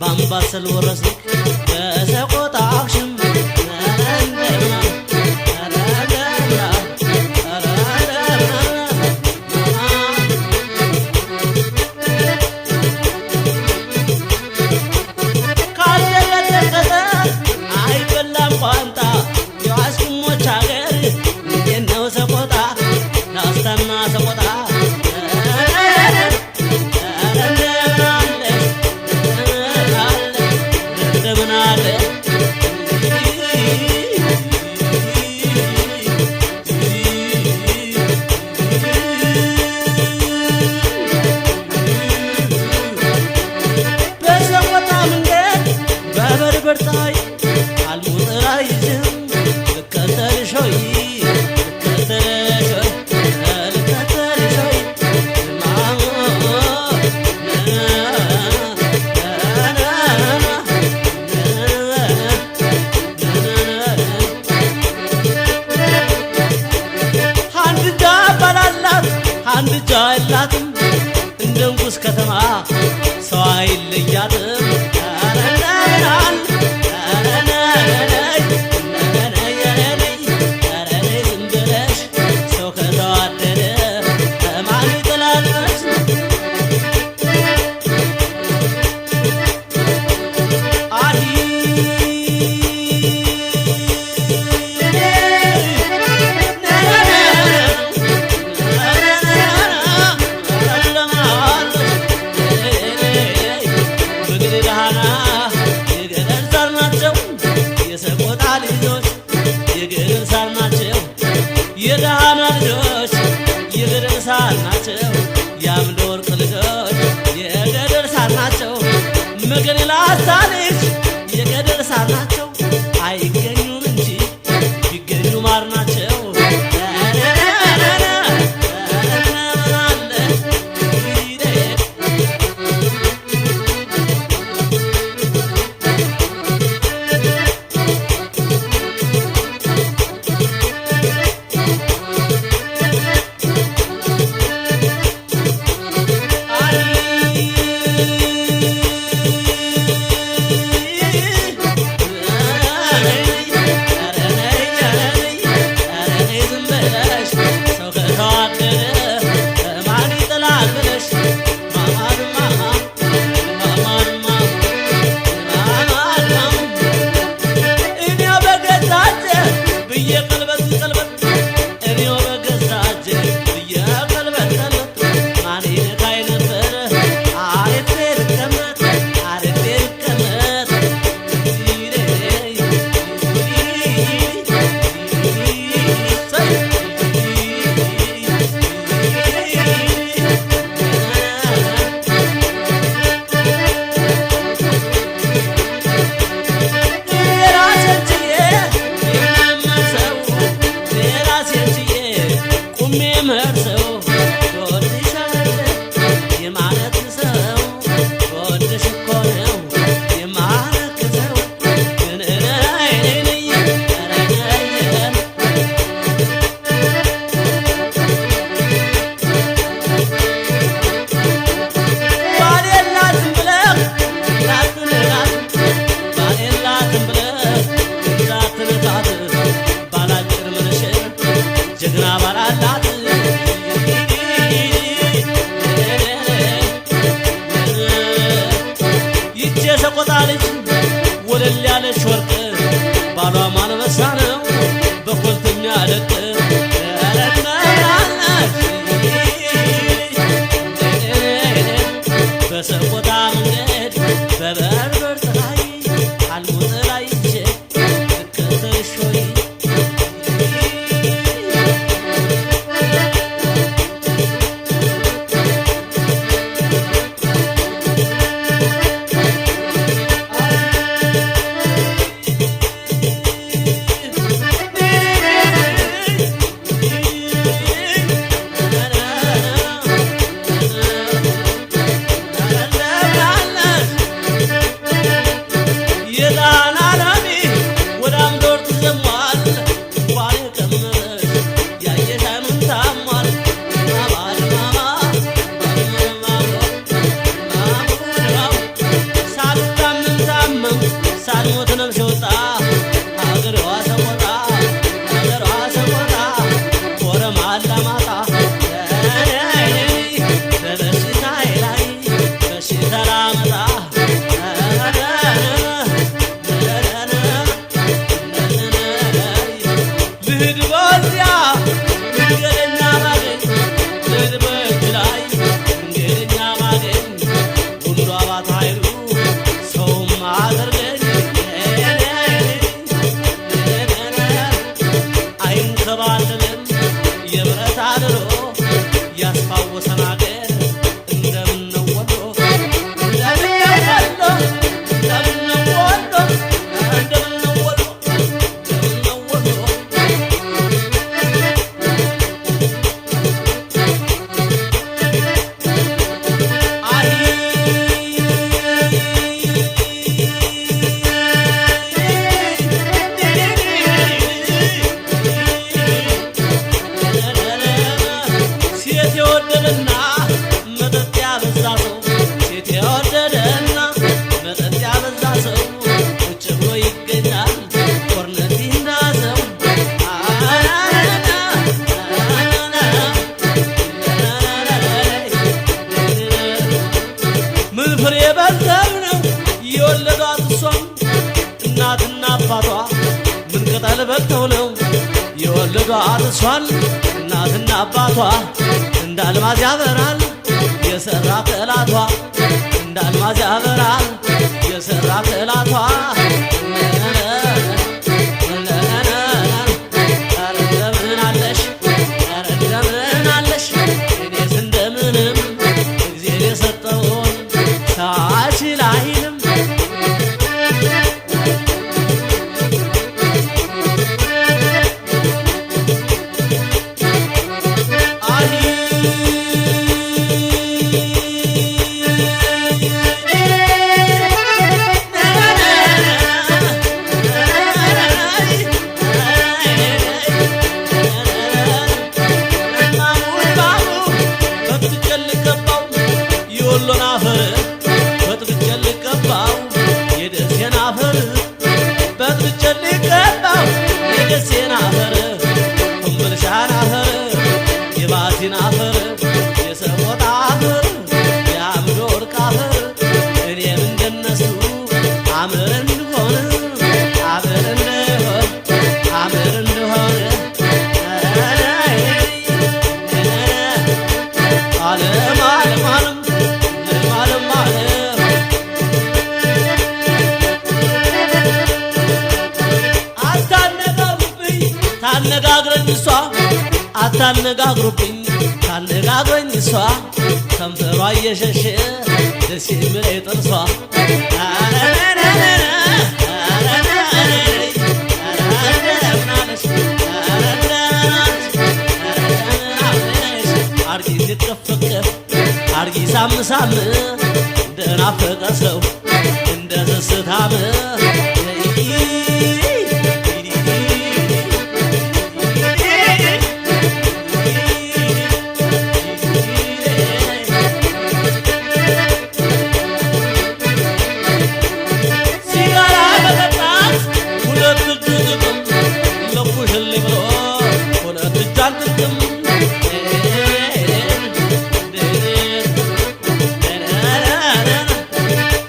ባምባሰል ወረስክ በሰቆጣ አክሽም አይበላም ቋንጣ የዋስኩሞች ሀገር እንዴት ነው ሰቆጣ ናስታና ሰቆጣ በርታይ አልሙጥራይዝም ልከተልሾይ ልከተልሾይ ማሞ አንድ እጃ ባላላት አንድ እጃ የላትም እንደ ንጉሥ ከተማ ሰው አይለያትም የደሃና ልጆች የገደል ሳር ናቸው። የአምደ ወርቅ ልጆች የገደል ሳር ናቸው። መገን ላስታ ልጅ የገደል ሳር ናቸው። አይገኙም እንጂ ቢገኙ ማር ናቸው። በልተው ነው የወለዷት እሷን እናትና አባቷ እንዳልማዝ ያበራል የሰራ ጠላቷ እንዳልማዝ ያበራል የሰራ ጠላቷ አታነጋግሩብኝ ታነጋግረኝ እሷ ከንፈሯ እየሸሸ ደስ የሚለኝ ጥርሷ አርጊ እንድትቀፈቀፍ አርጊ ሳምሳም እንደናፈቀ ሰው እንደ ስስታም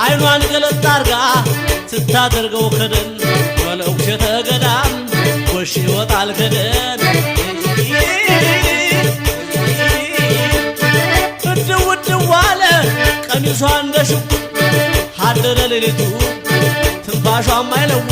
አይኗን ገለጥ አርጋ ስታደርገው ከደን ወለውሽ ተገዳም ጎሽ ይወጣል ከደን እድው እድው አለ ቀሚሷ እንደ ሽጉጥ አደረ ሌሊቱ ትንፋሿም አይለውጥ